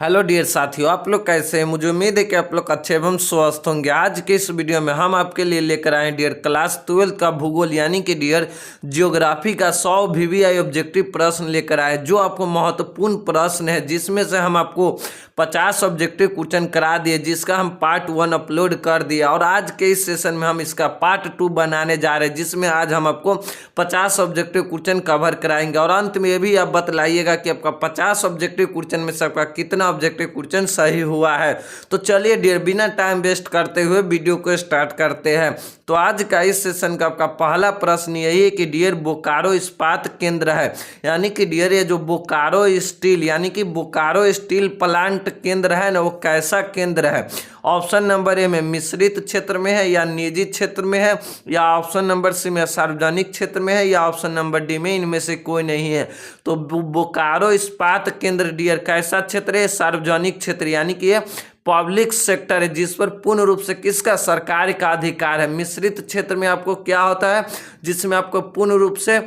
Hello dear साथियों, आप लोग कैसे हैं। मुझे उम्मीद है कि आप लोग अच्छे एवं स्वस्थ होंगे। आज के इस वीडियो में हम आपके लिए लेकर आए डियर क्लास 12 का भूगोल यानी कि डियर जियोग्राफी का 100 वीवीआई ऑब्जेक्टिव प्रश्न लेकर आए, जो आपको महत्वपूर्ण प्रश्न है, जिसमें से हम आपको 50 ऑब्जेक्टिव क्वेश्चन करा दिए, जिसका हम पार्ट 1 अपलोड कर दिया और आज के इस सेशन में हम इसका पार्ट 2 बनाने जा रहे हैं, जिसमें आज हम आपको 50 ऑब्जेक्टिव क्वेश्चन कवर कराएंगे और अंत में ये भी आप बतलाइएगा कि आपका 50 ऑब्जेक्टिव क्वेश्चन में से आपका कितना ऑब्जेक्टिव क्वेश्चन सही हुआ है। तो चलिए डियर, बिना टाइम वेस्ट करते हुए वीडियो को स्टार्ट करते हैं। तो आज का इस सेशन का आपका पहला प्रश्न यही है कि डियर बोकारो इस्पात केंद्र है, यानी कि डियर ये जो बोकारो स्टील यानी कि बोकारो स्टील प्लांट केंद्र है ना, वो कैसा केंद्र है। ऑप्शन नंबर ए में मिश्रित क्षेत्र में है या निजी क्षेत्र में है, या ऑप्शन नंबर सी में सार्वजनिक क्षेत्र में है, या ऑप्शन नंबर डी में इनमें से कोई नहीं है। तो बोकारो इस्पात केंद्र डियर कैसा क्षेत्र है, सार्वजनिक क्षेत्र यानी कि ये पब्लिक सेक्टर है, जिस पर पूर्ण रूप से किसका, सरकार का अधिकार है। मिश्रित क्षेत्र में आपको क्या होता है, जिसमें आपको पूर्ण रूप से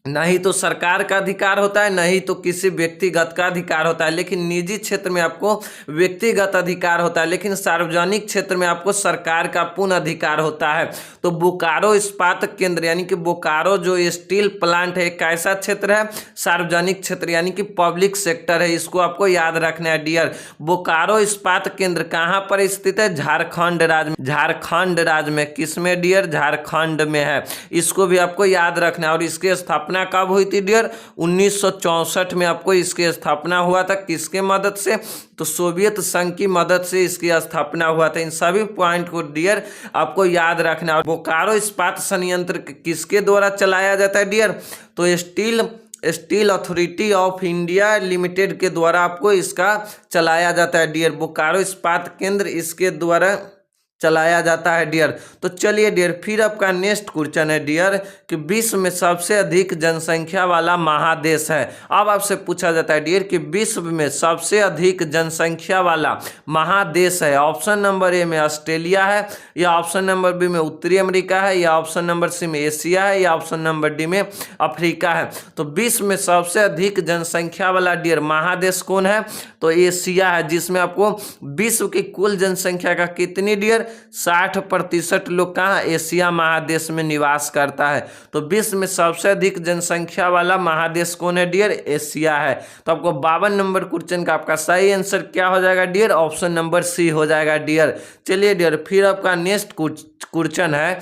नहीं तो सरकार का अधिकार होता है, नहीं तो किसी व्यक्तिगत का अधिकार होता है। लेकिन निजी क्षेत्र में आपको व्यक्तिगत अधिकार होता है, लेकिन सार्वजनिक क्षेत्र में आपको सरकार का पूर्ण अधिकार होता है। तो बोकारो इस्पात केंद्र यानी कि बोकारो जो स्टील प्लांट है, कैसा क्षेत्र है, सार्वजनिक क्षेत्र यानी कि पब्लिक सेक्टर है। इसको आपको याद रखना है डियर। बोकारो इस्पात केंद्र कहाँ पर स्थित है, झारखंड राज्य में। झारखंड राज्य में किस में डियर, झारखंड में है। इसको भी आपको याद रखना है। और इसकी स्थापना कब हुई थी डियर, 1964 में आपको इसकी स्थापना हुआ था। किसके मदद से, तो सोवियत संघ की मदद से इसकी स्थापना हुआ था। इन सभी पॉइंट को डियर आपको याद रखना है। बोकारो इस्पात संयंत्र किसके द्वारा चलाया जाता है डियर, तो steel authority of India limited के द्वारा आपको इसका चलाया जाता है डियर। बोकारो इस्पात केंद्र इसके द्वारा चलाया जाता है डियर। तो चलिए डियर, फिर आपका नेक्स्ट क्वेश्चन है डियर कि विश्व में सबसे अधिक जनसंख्या वाला महादेश है। अब आपसे पूछा जाता है डियर कि विश्व में सबसे अधिक जनसंख्या वाला महादेश है। ऑप्शन नंबर ए में ऑस्ट्रेलिया है, या ऑप्शन नंबर बी में उत्तरी अमेरिका है, या ऑप्शन नंबर सी में एशिया है, या ऑप्शन नंबर डी में अफ्रीका है। तो विश्व में सबसे अधिक जनसंख्या वाला डियर महादेश कौन है, तो एशिया है, जिसमें आपको विश्व की कुल जनसंख्या का कितनी डियर, 60% लोग कहाँ, एशिया महादेश में निवास करता है। तो विश्व में सबसे अधिक जनसंख्या वाला महादेश कौन है डियर, एशिया है। तो आपको 52 नंबर क्वेश्चन का आपका सही आंसर क्या हो जाएगा डियर, ऑप्शन नंबर सी हो जाएगा डियर। चलिए डियर, फिर आपका नेक्स्ट क्वेश्चन है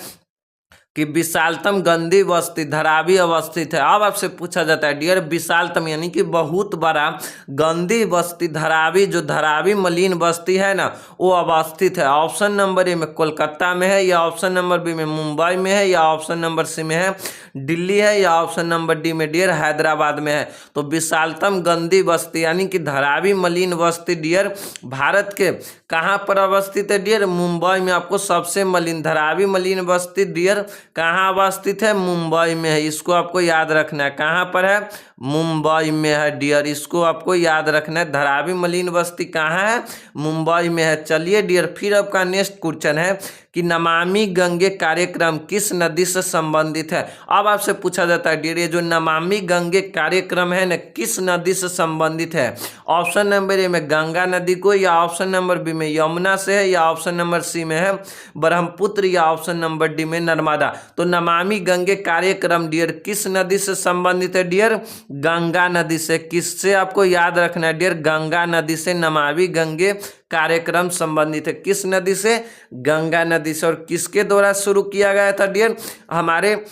कि विशालतम गंदी बस्ती धरावी अवस्थित है। अब आपसे पूछा जाता है डियर विशालतम यानी कि बहुत बड़ा गंदी बस्ती धरावी, जो धरावी मलिन बस्ती है ना, वो अवस्थित है। ऑप्शन नंबर ए में कोलकाता में है, या ऑप्शन नंबर बी में मुंबई में है, या ऑप्शन नंबर सी में है दिल्ली है, या ऑप्शन नंबर डी में डियर हैदराबाद में है। तो विशालतम गंदी बस्ती यानी कि धरावी मलिन बस्ती डियर भारत के कहाँ पर अवस्थित है डियर, मुंबई में। आपको सबसे मलिन धरावी मलिन बस्ती डियर कहाँ अवस्थित है, मुंबई में है। इसको आपको याद रखना है, कहाँ पर है, मुंबई में है डियर। इसको आपको याद रखना है, धरावी मलिन बस्ती कहाँ है, मुंबई में है। चलिए डियर, फिर आपका नेक्स्ट क्वेश्चन है कि नमामि गंगे कार्यक्रम किस नदी से संबंधित है। अब आपसे पूछा जाता है डियर ये जो नमामि गंगे कार्यक्रम है ना, किस नदी से संबंधित है। ऑप्शन नंबर ए में गंगा नदी को, या ऑप्शन नंबर बी में यमुना से है, या ऑप्शन नंबर सी में है ब्रह्मपुत्र, या ऑप्शन नंबर डी में नर्मदा। तो नमामि गंगे कार्यक्रम डियर किस नदी से संबंधित है डियर, गंगा नदी से। किससे आपको याद रखना है डियर, गंगा नदी से नमामि गंगे कार्यक्रम संबंधित है। किस नदी से, गंगा नदी से। और किसके द्वारा शुरू किया गया था डियर, हमारे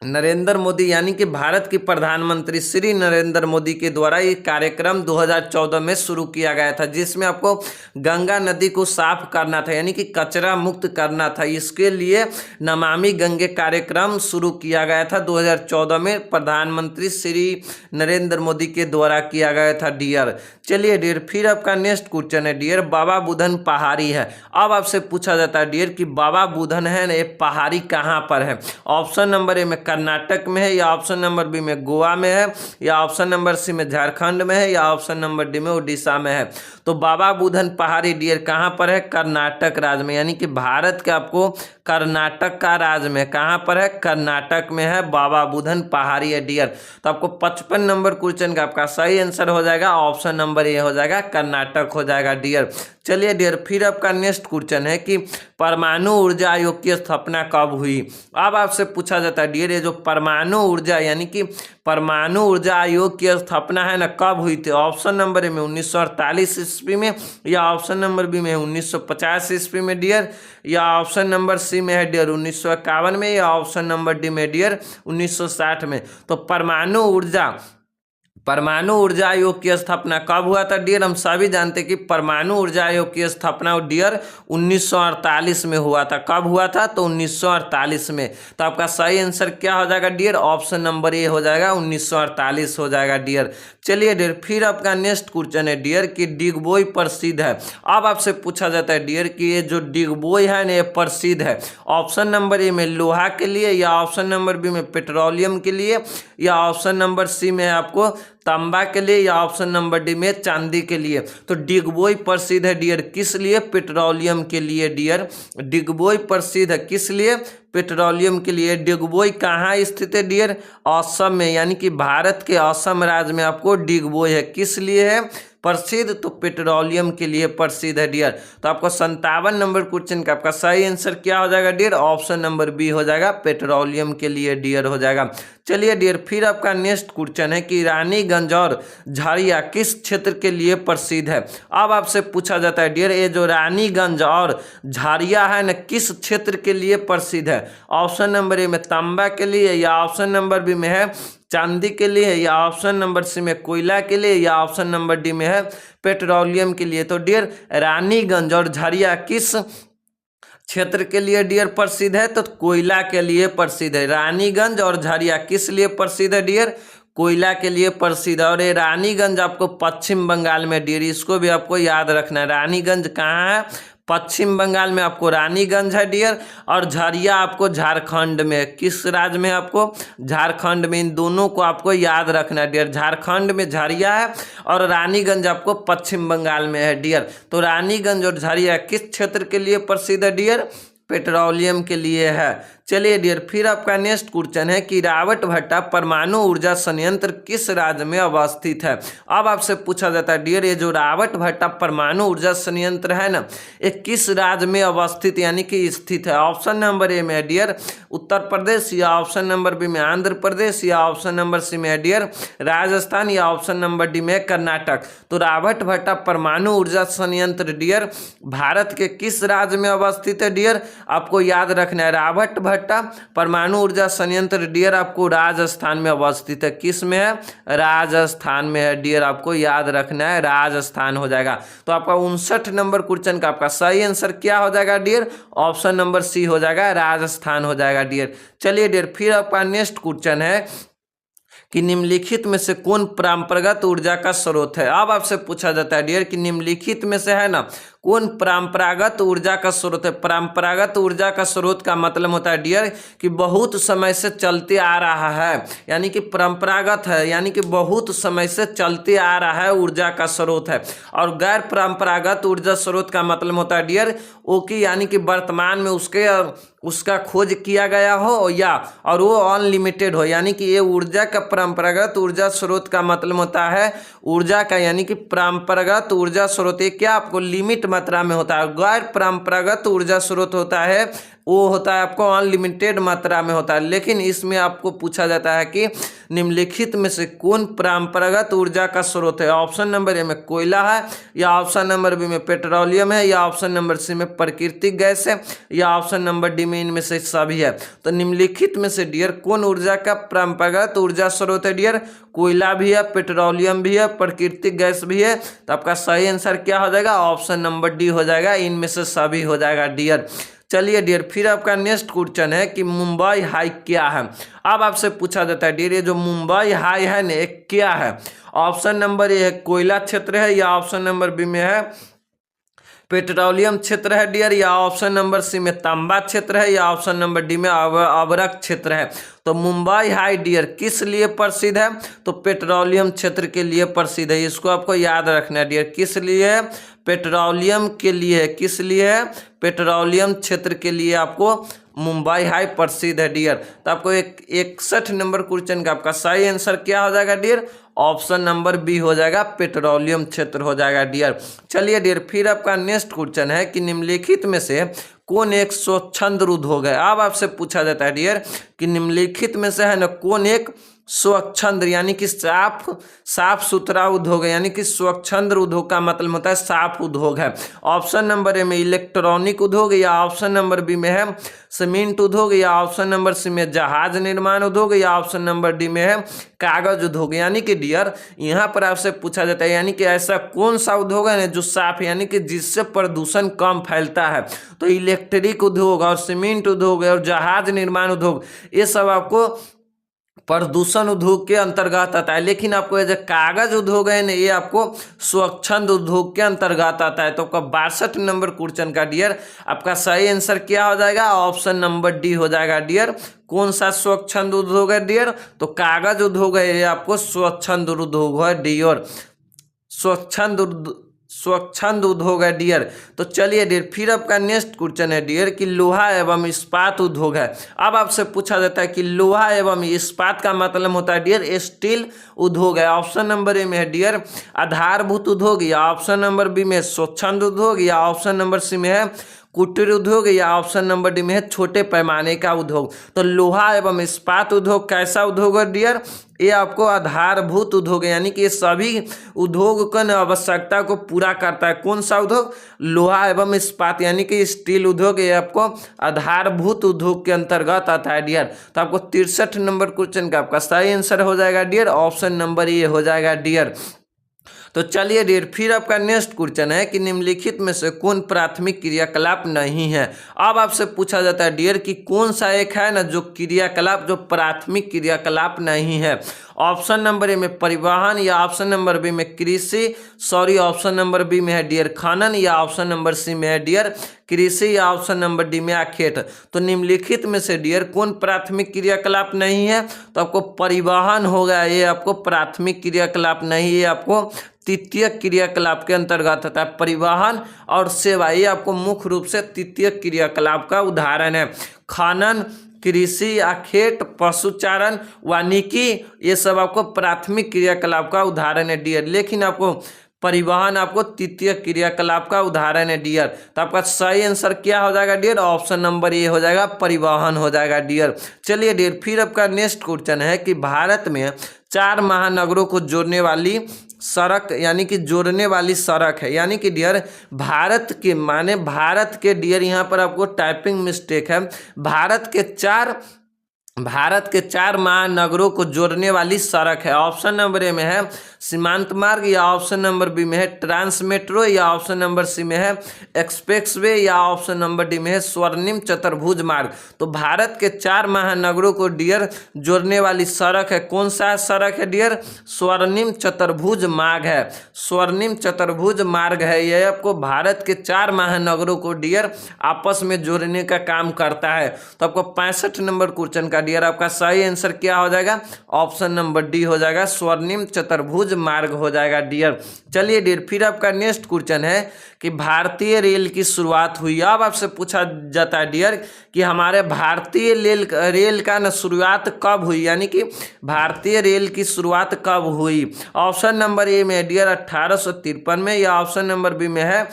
नरेंद्र मोदी यानी कि भारत के प्रधानमंत्री श्री नरेंद्र मोदी के द्वारा ये कार्यक्रम 2014 में शुरू किया गया था, जिसमें आपको गंगा नदी को साफ करना था यानी कि कचरा मुक्त करना था। इसके लिए नमामि गंगे कार्यक्रम शुरू किया गया था 2014 में, प्रधानमंत्री श्री नरेंद्र मोदी के द्वारा किया गया था डियर। चलिए डियर, फिर आपका नेक्स्ट क्वेश्चन है डियर बाबा बुधन पहाड़ी है। अब आपसे पूछा जाता है डियर कि बाबा बुधन है ना, ये पहाड़ी कहाँ पर है। ऑप्शन नंबर ए में कर्नाटक में है, या ऑप्शन नंबर बी में गोवा में है, या ऑप्शन नंबर सी में झारखंड में है, या ऑप्शन नंबर डी में उड़ीसा में है। तो बाबा बुधन पहाड़ी डियर कहाँ पर है, कर्नाटक राज्य में, यानी कि भारत के आपको कर्नाटक का राज्य में। कहाँ पर है? कर्नाटक में है, बाबा बुधन पहाड़ी है डियर। तो आपको 55 नंबर क्वेश्चन का आपका सही आंसर हो जाएगा ऑप्शन नंबर ए हो जाएगा, कर्नाटक हो जाएगा डियर। चलिए डियर, फिर आपका नेक्स्ट क्वेश्चन है कि परमाणु ऊर्जा आयोग की स्थापना कब हुई। अब आपसे पूछा जाता है डियर, ये जो परमाणु ऊर्जा यानी कि परमाणु ऊर्जा आयोग की स्थापना है ना, कब हुई थी? ऑप्शन नंबर ए में 1948 ईस्वी में, या ऑप्शन नंबर बी में 1950 ईस्वी में डियर, या ऑप्शन नंबर सी में है डियर 1951 में, या ऑप्शन नंबर डी में डियर 1960 में। तो परमाणु ऊर्जा आयोग की स्थापना कब हुआ था डियर? हम सभी जानते हैं कि परमाणु ऊर्जा आयोग की स्थापना डियर 1948 में हुआ था। कब हुआ था? तो 1948 में। तो आपका सही आंसर क्या हो जाएगा डियर? ऑप्शन नंबर ए हो जाएगा, 1948 हो जाएगा डियर। चलिए डियर, फिर आपका नेक्स्ट क्वेश्चन है डियर कि डिगबोई प्रसिद्ध है। अब आपसे पूछा जाता है डियर कि ये जो डिगबोई है ना, ये प्रसिद्ध है ऑप्शन नंबर ए में लोहा के लिए, या ऑप्शन नंबर बी में पेट्रोलियम के लिए, या ऑप्शन नंबर सी में आपको तांबा के लिए, या ऑप्शन नंबर डी में चांदी के लिए। तो डिगबोई प्रसिद्ध है डियर किस लिए? पेट्रोलियम के लिए डियर। डिगबोई प्रसिद्ध है किस लिए? पेट्रोलियम के लिए। डिगबोई कहाँ स्थित है डियर? असम में, यानी कि भारत के असम राज्य में आपको डिगबोई है। किस लिए है प्रसिद्ध? तो पेट्रोलियम के लिए प्रसिद्ध है डियर। तो आपको 57 नंबर क्वेश्चन का आपका सही आंसर क्या हो जाएगा डियर? ऑप्शन नंबर बी हो जाएगा, पेट्रोलियम के लिए डियर हो जाएगा। चलिए डियर, फिर आपका नेक्स्ट क्वेश्चन है कि रानीगंज और झारिया किस क्षेत्र के लिए प्रसिद्ध है। अब आपसे पूछा जाता है डियर, ये जो रानीगंज और झारिया है ना, किस क्षेत्र के लिए प्रसिद्ध है? ऑप्शन नंबर ए में तांबा के लिए, या ऑप्शन नंबर बी में है चांदी के लिए, या ऑप्शन नंबर सी में कोयला के लिए, या ऑप्शन नंबर डी में है पेट्रोलियम के लिए। तो डियर, रानीगंज और झारिया किस क्षेत्र के लिए डियर प्रसिद्ध है? तो कोयला के लिए प्रसिद्ध है। रानीगंज और झारिया किस लिए प्रसिद्ध है डियर? कोयला के लिए प्रसिद्ध है। और ये रानीगंज आपको पश्चिम बंगाल में डियर, इसको भी आपको याद रखना है। रानीगंज कहाँ है? पश्चिम बंगाल में आपको रानीगंज है डियर। और झारिया आपको झारखंड में, किस राज्य में? आपको झारखंड में। इन दोनों को आपको याद रखना है डियर। झारखंड में झारिया है और रानीगंज आपको पश्चिम बंगाल में है डियर। तो रानीगंज और झारिया किस क्षेत्र के लिए प्रसिद्ध है डियर? पेट्रोलियम के लिए है। चलिए डियर, फिर आपका नेक्स्ट क्वेश्चन है कि रावतभट्टा परमाणु ऊर्जा संयंत्र किस राज्य में अवस्थित है। अब आपसे पूछा जाता है डियर, ये जो रावतभट्टा परमाणु ऊर्जा संयंत्र है ना, ये किस राज्य में अवस्थित यानी कि स्थित है? ऑप्शन नंबर ए में है डियर उत्तर प्रदेश, या ऑप्शन नंबर बी में आंध्र प्रदेश, या ऑप्शन नंबर सी में है डियर राजस्थान, या ऑप्शन नंबर डी में कर्नाटक। तो रावतभट्टा परमाणु ऊर्जा संयंत्र डियर भारत के किस राज्य में अवस्थित है डियर? आपको याद रखना है, रावतभट्टा परमाणु ऊर्जा संयंत्र डियर आपको राजस्थान में अवस्थित है। किस में है? राजस्थान में है डियर। आपको याद रखना है, राजस्थान हो जाएगा। तो आपका 59 नंबर क्वेश्चन का आपका सही आंसर क्या हो जाएगा डियर? ऑप्शन नंबर सी हो जाएगा, राजस्थान हो जाएगा डियर। चलिए डियर, फिर आपका नेक्स्ट क्वेश्चन है कि निम्नलिखित में से कौन परंपरागत ऊर्जा का स्रोत है। अब आपसे पूछा जाता है डियर कि निम्नलिखित में से है ना कौन परंपरागत ऊर्जा का स्रोत है। परंपरागत ऊर्जा का स्रोत का मतलब होता है डियर कि बहुत समय से चलते आ रहा है, यानी कि परंपरागत है यानी कि बहुत समय से चलते आ रहा है ऊर्जा का स्रोत है। और गैर परंपरागत ऊर्जा स्रोत का मतलब होता है डियर वो कि यानी कि वर्तमान में उसका खोज किया गया हो या और वो अनलिमिटेड हो, यानी कि ये ऊर्जा का परंपरागत ऊर्जा स्रोत का मतलब होता है ऊर्जा का यानी कि परंपरागत ऊर्जा स्रोत क्या आपको लिमिट मात्रा में होता है। गैर परंपरागत ऊर्जा स्रोत होता है वो होता है आपको अनलिमिटेड मात्रा में होता है। लेकिन इसमें आपको पूछा जाता है कि निम्नलिखित में से कौन परंपरागत ऊर्जा का स्रोत है। ऑप्शन नंबर ए में कोयला है, या ऑप्शन नंबर बी में पेट्रोलियम है, या ऑप्शन नंबर सी में प्राकृतिक गैस है, या ऑप्शन नंबर डी में इनमें से सभी है। तो निम्नलिखित में से डियर कौन ऊर्जा का परंपरागत ऊर्जा स्रोत है डियर? कोयला भी है, पेट्रोलियम भी है, प्राकृतिक गैस भी है। तो आपका सही आंसर क्या हो जाएगा? ऑप्शन नंबर डी हो जाएगा, इनमें से सभी हो जाएगा डियर। चलिए डियर, फिर आपका नेक्स्ट क्वेश्चन है कि मुंबई हाई क्या है। अब आपसे पूछा जाता है डियर ये जो मुंबई हाई है ना क्या है। ऑप्शन नंबर ए है कोयला क्षेत्र है, या ऑप्शन नंबर बी में है पेट्रोलियम क्षेत्र है डियर, या ऑप्शन नंबर सी में तांबा क्षेत्र है, या ऑप्शन नंबर डी में अवरक क्षेत्र है। तो मुंबई हाई डियर किस लिए प्रसिद्ध है? तो पेट्रोलियम क्षेत्र के लिए प्रसिद्ध है। इसको आपको याद रखना है डियर, किस लिए है? पेट्रोलियम के लिए। किस लिए है? पेट्रोलियम क्षेत्र के लिए आपको मुंबई हाई प्रसिद्ध है डियर। तो आपको 61 नंबर क्वेश्चन का आपका सही आंसर क्या हो जाएगा डियर? ऑप्शन नंबर बी हो जाएगा, पेट्रोलियम क्षेत्र हो जाएगा डियर। चलिए डियर, फिर आपका नेक्स्ट क्वेश्चन है कि निम्नलिखित में से कौन एक स्वच्छंद उद्योग है? अब आपसे पूछा जाता है डियर कि निम्नलिखित में से है ना कौन एक स्वच्छंद यानी कि साफ सुथरा उद्योग है, यानी कि स्वच्छंद उद्योग का मतलब होता है साफ उद्योग है। ऑप्शन नंबर ए में इलेक्ट्रॉनिक उद्योग, या ऑप्शन नंबर बी में है सीमेंट उद्योग, या ऑप्शन नंबर सी में जहाज निर्माण उद्योग, या ऑप्शन नंबर डी में है कागज उद्योग। यानी कि डियर यहाँ पर आपसे पूछा जाता है यानी कि ऐसा कौन सा उद्योग है जो साफ यानी कि जिससे प्रदूषण कम फैलता है। तो इलेक्ट्रिक उद्योग और सीमेंट उद्योग और जहाज निर्माण उद्योग ये सब आपको प्रदूषण उद्योग के अंतर्गत आता है, लेकिन आपको जो कागज उद्योग है ना ये आपको स्वच्छंद उद्योग के अंतर्गत आता है। तो आपका 62 नंबर क्वेश्चन का डियर आपका सही आंसर क्या हो जाएगा? ऑप्शन नंबर डी हो जाएगा डियर। कौन सा स्वच्छंद उद्योग है डियर? तो कागज उद्योग है, ये आपको स्वच्छंद उद्योग है डियर। स्वच्छंद उद्योग है डियर। तो चलिए डियर, फिर आपका नेक्स्ट क्वेश्चन है डियर कि लोहा एवं इस्पात उद्योग है। अब आपसे पूछा जाता है कि लोहा एवं इस्पात का मतलब होता है डियर स्टील उद्योग है। ऑप्शन नंबर ए में है डियर आधारभूत उद्योग, या ऑप्शन नंबर बी में स्वच्छंद उद्योग, या ऑप्शन नंबर सी में है कुटीर उद्योग, या ऑप्शन नंबर डी में है छोटे पैमाने का उद्योग। तो लोहा एवं इस्पात उद्योग कैसा उद्योग है डियर? ये आपको आधारभूत उद्योग है, यानी कि ये सभी उद्योग का आवश्यकता को पूरा करता है। कौन सा उद्योग? लोहा एवं इस्पात यानी कि स्टील उद्योग, ये आपको आधारभूत उद्योग के अंतर्गत आता है डियर। तो आपको 63 नंबर क्वेश्चन का आपका सही आंसर हो जाएगा डियर, ऑप्शन नंबर ए हो जाएगा डियर। तो चलिए डियर, फिर आपका नेक्स्ट क्वेश्चन है कि निम्नलिखित में से कौन प्राथमिक क्रियाकलाप नहीं है। अब आपसे पूछा जाता है डियर कि कौन सा एक है ना जो क्रियाकलाप जो प्राथमिक क्रियाकलाप नहीं है। ऑप्शन नंबर ए में परिवहन, या ऑप्शन नंबर बी में कृषि, ऑप्शन नंबर बी में है डियर खनन, या ऑप्शन नंबर सी में है डियर कृषि, या ऑप्शन नंबर डी में आखेट। तो निम्नलिखित में से डियर कौन प्राथमिक क्रियाकलाप नहीं है? तो आपको परिवहन होगा, ये आपको प्राथमिक क्रियाकलाप नहीं है, आपको तृतीय क्रियाकलाप के अंतर्गत आता है। परिवहन और सेवा ये आपको मुख्य रूप से तृतीय क्रियाकलाप का उदाहरण है। खनन, कृषि, आखेट, पशुचारण, वानिकी ये सब आपको प्राथमिक क्रियाकलाप का उदाहरण है डियर, लेकिन आपको परिवहन आपको तृतीय क्रियाकलाप का उदाहरण है डियर। तो आपका सही आंसर क्या हो जाएगा डियर? ऑप्शन नंबर ए हो जाएगा, परिवहन हो जाएगा डियर। चलिए डियर, फिर आपका नेक्स्ट क्वेश्चन है कि भारत में 4 महानगरों को जोड़ने वाली सड़क यानी कि जोड़ने वाली सड़क है, यानी कि डियर भारत के डियर यहाँ पर आपको टाइपिंग मिस्टेक है। भारत के 4 महानगरों को जोड़ने वाली सड़क है। ऑप्शन नंबर ए में है सीमांत मार्ग, या ऑप्शन नंबर बी में है ट्रांस मेट्रो, या ऑप्शन नंबर सी में है एक्सप्रेसवे, या ऑप्शन नंबर डी में है स्वर्णिम चतुर्भुज मार्ग। तो भारत के 4 महानगरों को डियर जोड़ने वाली सड़क है। कौन सा सड़क है डियर? स्वर्णिम चतुर्भुज मार्ग है। स्वर्णिम चतुर्भुज मार्ग है, यह आपको भारत के 4 महानगरों को डियर आपस में जोड़ने का काम करता है। तो आपको 65 नंबर क्वेश्चन का डियर आपका सही आंसर क्या हो जाएगा? ऑप्शन नंबर डी हो जाएगा, स्वर्णिम चतुर्भुज मार्ग हो जाएगा डियर। चलिए डियर, फिर आपका नेक्स्ट क्वेश्चन है कि भारतीय रेल की शुरुआत हुई। अब आपसे पूछा जाता है डियर कि हमारे भारतीय रेल का न शुरुआत कब हुई, यानी कि भारतीय रेल की शुरुआत कब हुई। ऑप्शन नंबर ए में डियर 1853 में, या ऑप्शन नंबर बी में है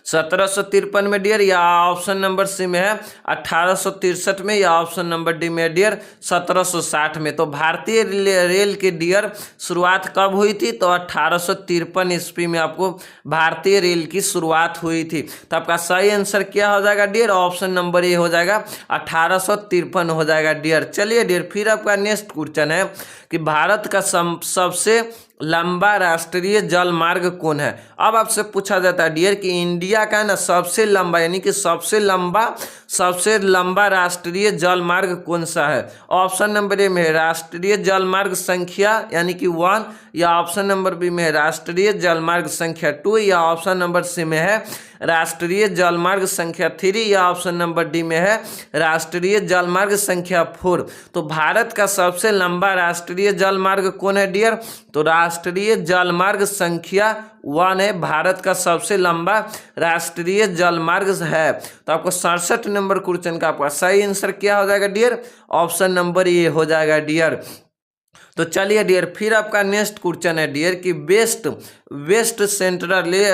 1753 में डियर, या ऑप्शन नंबर सी में है 1863 में, या ऑप्शन नंबर डी में डियर 1760 में। तो भारतीय रेल की डियर शुरुआत कब हुई थी? तो 1853 ईस्वी में आपको भारतीय रेल की शुरुआत हुई थी। तो आपका सही आंसर क्या हो जाएगा डियर? ऑप्शन नंबर ए हो जाएगा, 1853 हो जाएगा डियर। चलिए डियर, फिर आपका नेक्स्ट क्वेश्चन है कि भारत का सबसे लंबा राष्ट्रीय जल मार्ग कौन है। अब आपसे पूछा जाता है डियर कि इंडिया का ना सबसे लंबा यानी कि सबसे लंबा राष्ट्रीय जल मार्ग कौन सा है। ऑप्शन नंबर ए में है राष्ट्रीय जल मार्ग संख्या यानी कि 1, या ऑप्शन नंबर बी में है राष्ट्रीय जल मार्ग संख्या 2, या ऑप्शन नंबर सी में है राष्ट्रीय जल मार्ग संख्या 3, या ऑप्शन नंबर डी में है राष्ट्रीय जल मार्ग संख्या 4। तो भारत का सबसे लंबा राष्ट्रीय जल मार्ग कौन है डियर, तो राष्ट्रीय जल मार्ग संख्या 1 है, भारत का सबसे लंबा राष्ट्रीय जल मार्ग है। तो आपको 67 नंबर क्वेश्चन का आपका सही आंसर क्या हो जाएगा डियर, ऑप्शन नंबर ए हो जाएगा डियर। तो चलिए डियर फिर आपका नेक्स्ट क्वेश्चन है डियर कि वेस्ट सेंट्रल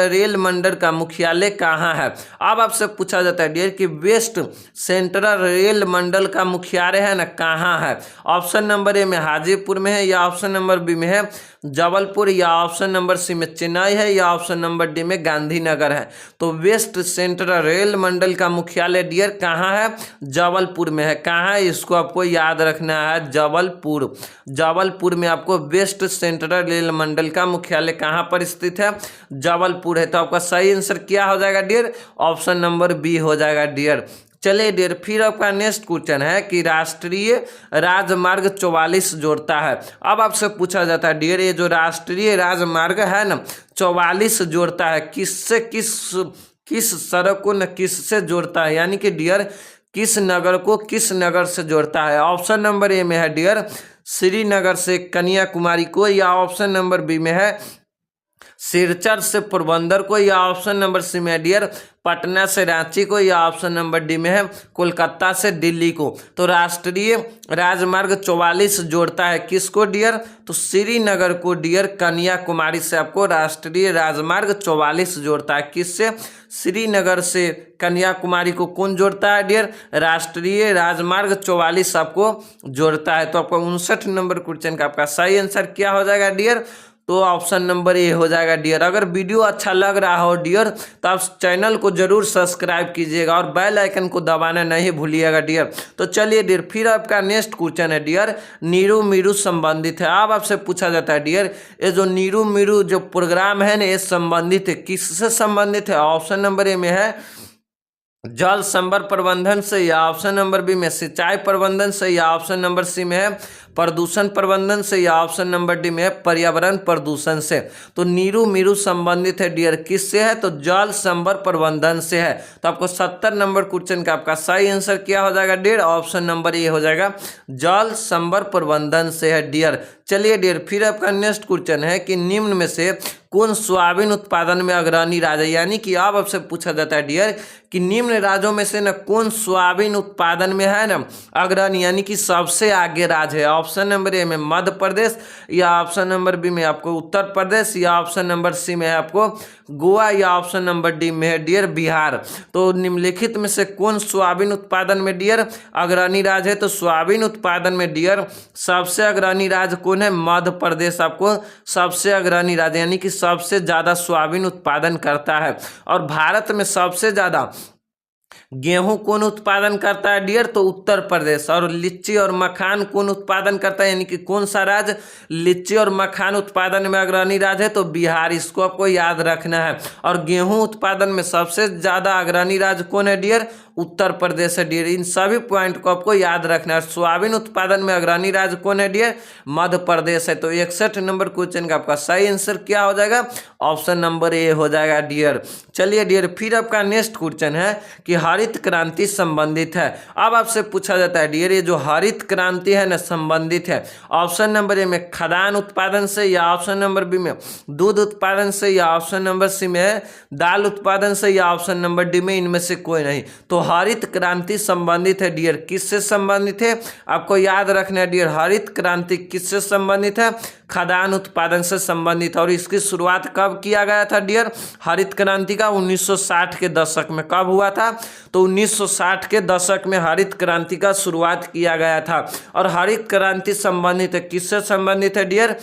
रेल मंडल का मुख्यालय कहाँ है। अब आपसे पूछा जाता है डियर कि वेस्ट सेंट्रल रेल मंडल का मुख्यालय है ना कहाँ है। ऑप्शन नंबर ए में हाजीपुर में है, या ऑप्शन नंबर बी में है जबलपुर, या ऑप्शन नंबर सी में चेन्नई है, या ऑप्शन नंबर डी में गांधीनगर है। तो वेस्ट सेंट्रल रेल मंडल का मुख्यालय डियर कहाँ है, जबलपुर में है। कहाँ है इसको आपको याद रखना है, जबलपुर में आपको वेस्ट सेंट्रल रेल मंडल का मुख्यालय कहाँ पर स्थित है, जबलपुर है। तो आपका सही आंसर क्या हो जाएगा डियर, ऑप्शन नंबर बी हो जाएगा डियर। चलिए डियर फिर आपका नेक्स्ट क्वेश्चन है कि राष्ट्रीय राजमार्ग 44 जोड़ता है। अब आपसे पूछा जाता है डियर ये जो राष्ट्रीय राजमार्ग है ना 44 जोड़ता है, किससे किस सड़क को न किससे जोड़ता है, यानी कि डियर किस नगर को किस नगर से जोड़ता है। ऑप्शन नंबर ए में है डियर श्रीनगर से कन्याकुमारी को, या ऑप्शन नंबर बी में है सिरचर से पोरबंदर को, या ऑप्शन नंबर सी में है डियर पटना से रांची को, या ऑप्शन नंबर डी में है कोलकाता से दिल्ली को। तो राष्ट्रीय राजमार्ग 44 जोड़ता है किसको डियर, तो श्रीनगर को डियर कन्याकुमारी से आपको राष्ट्रीय राजमार्ग 44 जोड़ता है। किससे, श्रीनगर से कन्याकुमारी को कौन जोड़ता है डियर, राष्ट्रीय राजमार्ग 44 आपको जोड़ता है। तो आपका 59 नंबर क्वेश्चन का आपका सही आंसर क्या हो जाएगा डियर, तो ऑप्शन नंबर ए हो जाएगा डियर। अगर वीडियो अच्छा लग रहा हो डियर तो आप चैनल को जरूर सब्सक्राइब कीजिएगा और बेल आइकन को दबाना नहीं भूलिएगा डियर। तो चलिए डियर फिर आपका नेक्स्ट क्वेश्चन है डियर नीरू मीरू संबंधित है। अब आपसे पूछा जाता है डियर ये जो नीरू मीरू जो प्रोग्राम है ना ये संबंधित है, किससे संबंधित है। ऑप्शन नंबर ए में है जल संभर प्रबंधन से, या ऑप्शन नंबर बी में सिंचाई प्रबंधन से, या ऑप्शन नंबर सी में है प्रदूषण प्रबंधन से, या ऑप्शन नंबर डी में है पर्यावरण प्रदूषण से। तो नीरू मीरू संबंधित है डियर किससे है, तो जल संभर प्रबंधन से है। तो आपको 70 नंबर क्वेश्चन का आपका सही आंसर क्या हो जाएगा डियर, ऑप्शन नंबर ए हो जाएगा जल संभर प्रबंधन से है डियर। चलिए डियर फिर आपका नेक्स्ट क्वेश्चन है कि निम्न में से कौन सोयाबीन उत्पादन में अग्रणी राज्य है, यानी कि अब आपसे पूछा जाता है डियर कि निम्न राज्यों में से न कौन सोयाबीन उत्पादन में है ना अग्रणी यानी कि सबसे आगे राज्य है। ऑप्शन नंबर ए में मध्य प्रदेश, या ऑप्शन नंबर बी में आपको उत्तर प्रदेश, या ऑप्शन नंबर सी में है आपको गोवा, या ऑप्शन नंबर डी में है डियर बिहार। तो निम्नलिखित में से कौन सोयाबीन उत्पादन में डियर अग्रणी राज्य है, तो सोयाबीन उत्पादन में डियर सबसे अग्रणी राज्य कौन है, मध्य प्रदेश आपको सबसे अग्रणी राज्य यानी कि सबसे ज्यादा सोयाबीन उत्पादन करता है। और भारत में सबसे ज्यादा गेहूं कौन उत्पादन करता है डियर, तो उत्तर प्रदेश। और लीची और मखान कौन उत्पादन करता है, यानी कि कौन सा राज्य लीची और मखान उत्पादन में अग्रणी राज्य है, तो बिहार, इसको आपको याद रखना है। और गेहूं उत्पादन में सबसे ज्यादा अग्रणी राज्य कौन है डियर, उत्तर प्रदेश है डियर। इन सभी पॉइंट को आपको याद रखना है। सोयाबीन उत्पादन में अग्रणी राज्य कौन है डियर, मध्य प्रदेश है। तो 61 नंबर क्वेश्चन का आपका सही आंसर क्या हो जाएगा, ऑप्शन नंबर ए हो जाएगा डियर। चलिए डियर फिर आपका नेक्स्ट क्वेश्चन है कि हरित क्रांति संबंधित है। अब आपसे पूछा जाता है डियर ये जो हरित क्रांति है ना संबंधित है ऑप्शन नंबर ए में खदान उत्पादन से, या ऑप्शन नंबर बी में दूध उत्पादन से, या ऑप्शन नंबर सी में है दाल उत्पादन से, या ऑप्शन नंबर डी में इनमें से कोई नहीं। तो हरित क्रांति संबंधित है डियर किससे संबंधित है, आपको याद रखना है डियर हरित क्रांति किससे संबंधित है, खदान उत्पादन से संबंधित। और इसकी शुरुआत कब किया गया था डियर हरित क्रांति का, 1960 के दशक में। कब हुआ था, तो 1960 के दशक में हरित क्रांति का शुरुआत किया गया था। और हरित क्रांति संबंधित है किससे संबंधित है डियर,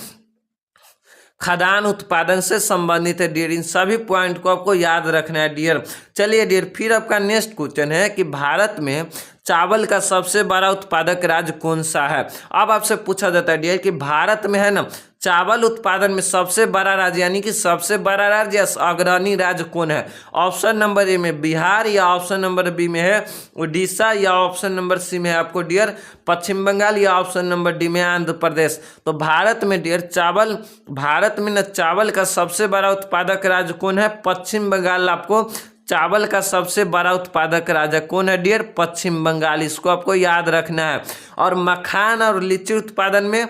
खदान उत्पादन से संबंधित है डियर। इन सभी पॉइंट को आपको याद रखना है डियर। चलिए डियर फिर आपका नेक्स्ट क्वेश्चन है कि भारत में चावल का सबसे बड़ा उत्पादक राज्य कौन सा है। अब आपसे पूछा जाता है डियर कि भारत में है ना चावल उत्पादन में सबसे बड़ा राज्य यानी कि सबसे बड़ा राज्य अग्रणी राज्य कौन है? ऑप्शन नंबर ए में बिहार, या ऑप्शन नंबर बी में है उड़ीसा, या ऑप्शन नंबर सी में है आपको डियर पश्चिम बंगाल, या ऑप्शन नंबर डी में आंध्र प्रदेश। तो भारत में डियर भारत में न चावल का सबसे बड़ा उत्पादक राज्य कौन है? पश्चिम बंगाल। आपको चावल का सबसे बड़ा उत्पादक राज्य कौन है डियर? पश्चिम बंगाल। इसको आपको याद रखना है। और मखान और लीची उत्पादन में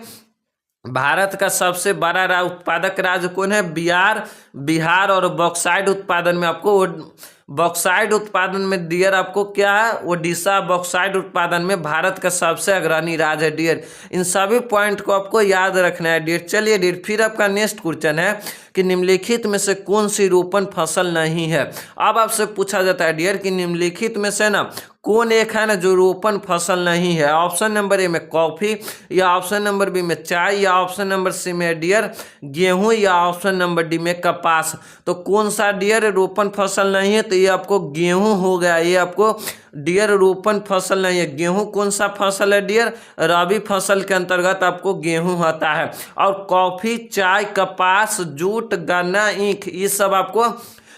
भारत का सबसे बड़ा उत्पादक राज्य कौन है? बिहार। और बॉक्साइट उत्पादन में आपको बॉक्साइट उत्पादन में डियर आपको क्या है? ओडिशा। बॉक्साइट उत्पादन में भारत का सबसे अग्रणी राज्य है डियर। इन सभी पॉइंट को आपको याद रखना है डियर। चलिए डियर, फिर आपका नेक्स्ट क्वेश्चन है कि निम्नलिखित में से कौन सी रोपण फसल नहीं है? अब आपसे पूछा जाता है डियर कि निम्नलिखित में से ना कौन एक है ना जो रोपण फसल नहीं है? ऑप्शन नंबर ए में कॉफी, या ऑप्शन नंबर बी में चाय, या ऑप्शन नंबर सी में डियर गेहूं, या ऑप्शन नंबर डी में कपास। तो कौन सा डियर रोपण फसल नहीं है? तो ये आपको गेहूं हो गया। ये आपको डियर रोपण फसल नहीं है। गेहूं कौन सा फसल है डियर? रबी फसल के अंतर्गत आपको गेहूं आता है। और कॉफी, चाय, कपास, जूट, गन्ना, ईख, ये सब आपको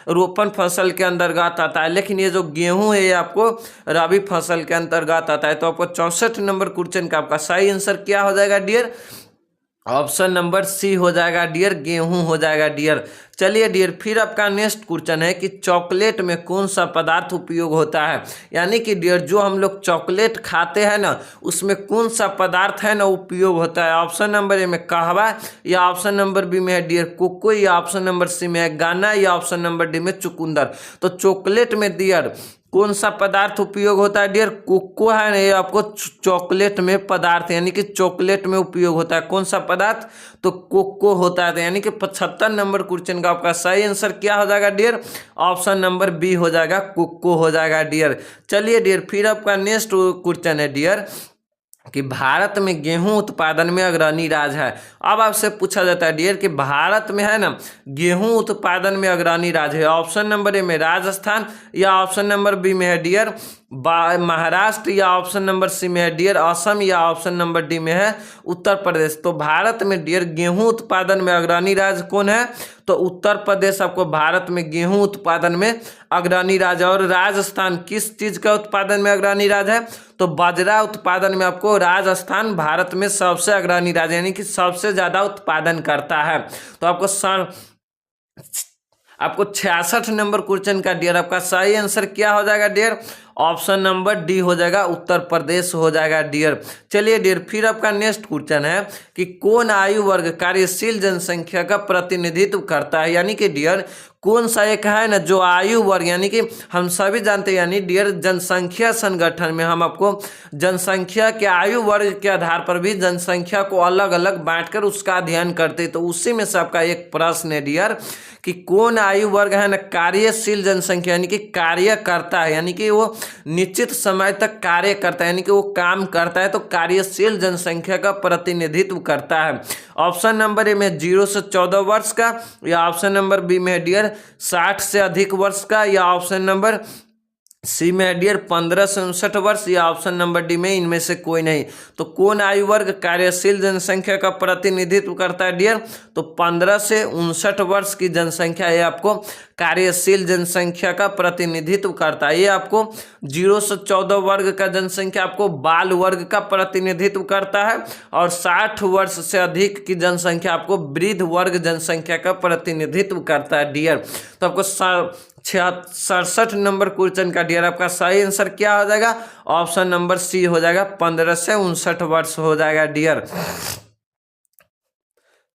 रोपण फसल के अंतर्गत आता है। लेकिन ये जो गेहूं है ये आपको रबी फसल के अंतर्गत आता है। तो आपको 64 नंबर क्वेश्चन का आपका सही आंसर क्या हो जाएगा डियर? ऑप्शन नंबर सी हो जाएगा डियर, गेहूं हो जाएगा डियर। चलिए डियर, फिर आपका नेक्स्ट क्वेश्चन है कि चॉकलेट में कौन सा पदार्थ उपयोग होता है? यानी कि डियर जो हम लोग चॉकलेट खाते हैं ना उसमें कौन सा पदार्थ है ना उपयोग होता है? ऑप्शन नंबर ए में कहवा, या ऑप्शन नंबर बी में है डियर कोको, या ऑप्शन नंबर सी में है गाना, या ऑप्शन नंबर डी में चुकंदर। तो चॉकलेट में डियर कौन सा पदार्थ उपयोग होता है डियर? कोको है ना, ये आपको चॉकलेट में पदार्थ यानी कि चॉकलेट में उपयोग होता है। कौन सा पदार्थ? तो कोको होता है। यानी कि 75 नंबर क्वेश्चन का आपका सही आंसर क्या हो जाएगा डियर? ऑप्शन नंबर बी हो जाएगा, कोको हो जाएगा डियर। चलिए डियर, फिर आपका नेक्स्ट क्वेश्चन है डियर कि भारत में गेहूं उत्पादन में अग्रणी राज्य है। अब आपसे पूछा जाता है डियर कि भारत में है ना गेहूं उत्पादन में अग्रणी राज्य है। ऑप्शन नंबर ए में राजस्थान, या ऑप्शन नंबर बी में है डियर महाराष्ट्र, या ऑप्शन नंबर सी में है डियर असम, या ऑप्शन नंबर डी में है उत्तर प्रदेश। तो भारत में डियर गेहूं उत्पादन में अग्रणी राज्य कौन है? तो उत्तर प्रदेश आपको भारत में गेहूं उत्पादन में अग्रणी राज्य। और राजस्थान किस चीज का उत्पादन में अग्रणी राज्य है? तो बाजरा उत्पादन में आपको राजस्थान भारत में सबसे अग्रणी राज्य यानी कि सबसे ज्यादा उत्पादन करता है। तो आपको 66 नंबर क्वेश्चन का डियर आपका सही आंसर क्या हो जाएगा डियर? ऑप्शन नंबर डी हो जाएगा, उत्तर प्रदेश हो जाएगा डियर। चलिए डियर, फिर आपका नेक्स्ट क्वेश्चन है कि कौन आयु वर्ग कार्यशील जनसंख्या का प्रतिनिधित्व करता है? यानी कि डियर कौन सा एक है ना जो आयु वर्ग यानी कि हम सभी जानते हैं यानी डियर जनसंख्या संगठन में हम आपको जनसंख्या के आयु वर्ग के आधार पर भी जनसंख्या को अलग अलग बांटकर उसका अध्ययन करते हैं। तो उसी में से आपका एक प्रश्न है डियर कि कौन आयु वर्ग है ना कार्यशील जनसंख्या यानी कि कार्य करता है, यानी कि वो निश्चित समय तक कार्य करता है यानी कि वो काम करता है। तो कार्यशील जनसंख्या का प्रतिनिधित्व करता है। ऑप्शन नंबर ए में 0 से 14 वर्ष का, या ऑप्शन नंबर बी में डियर 60 से अधिक वर्ष का, या ऑप्शन नंबर सी में डियर 15 से 59 वर्ष, या ऑप्शन नंबर डी में इनमें से कोई नहीं। तो कौन आयु वर्ग कार्यशील जनसंख्या का प्रतिनिधित्व करता है डियर? तो 15 से 59 वर्ष की जनसंख्या ये आपको कार्यशील जनसंख्या का प्रतिनिधित्व करता है। ये आपको 0 से 14 वर्ग का जनसंख्या आपको बाल वर्ग का प्रतिनिधित्व करता है, और 60 वर्ष से अधिक की जनसंख्या आपको वृद्ध वर्ग जनसंख्या का प्रतिनिधित्व करता है डियर। तो आपको 67 नंबर क्वेश्चन का डियर आपका सही आंसर क्या हो जाएगा? ऑप्शन नंबर सी हो जाएगा, 15 से 59 वर्ष हो जाएगा डियर।